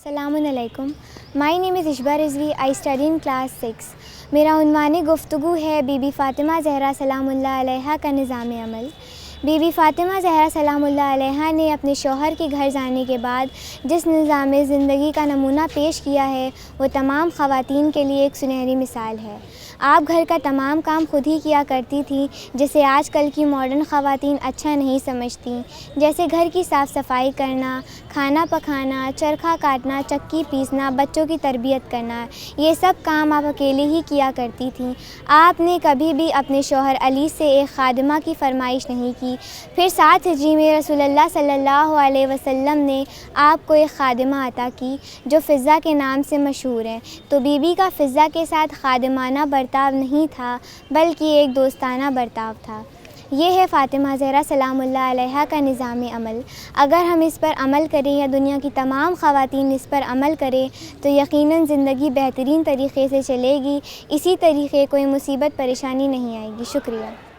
السلام علیکم. My name is Ashba Rizvi. I study in class 6. میرا عنوان گفتگو ہے بی بی فاطمہ زہرا سلام اللہ علیہا کا نظام عمل. بی بی فاطمہ زہرا سلام اللہ علیہا نے اپنے شوہر کے گھر جانے کے بعد جس نظام زندگی کا نمونہ پیش کیا ہے وہ تمام خواتین کے لیے ایک سنہری مثال ہے. آپ گھر کا تمام کام خود ہی کیا کرتی تھیں جسے آج کل کی ماڈرن خواتین اچھا نہیں سمجھتیں، جیسے گھر کی صاف صفائی کرنا، کھانا پکانا، چرخہ کاٹنا، چکی پیسنا، بچوں کی تربیت کرنا. یہ سب کام آپ اکیلے ہی کیا کرتی تھیں. آپ نے کبھی بھی اپنے شوہر علی سے ایک خادمہ کی فرمائش نہیں کی. پھر 7 ہجری میں رسول اللہ صلی اللہ علیہ وسلم نے آپ کو ایک خادمہ عطا کی جو فضہ کے نام سے مشہور ہے. تو بی بی کا فضہ کے ساتھ خادمانہ برتاؤ نہیں تھا بلکہ ایک دوستانہ برتاؤ تھا. یہ ہے فاطمہ زہرا سلام اللہ علیہا کا نظام عمل. اگر ہم اس پر عمل کریں یا دنیا کی تمام خواتین اس پر عمل کریں تو یقیناً زندگی بہترین طریقے سے چلے گی. اسی طریقے کوئی مصیبت پریشانی نہیں آئے گی. شکریہ.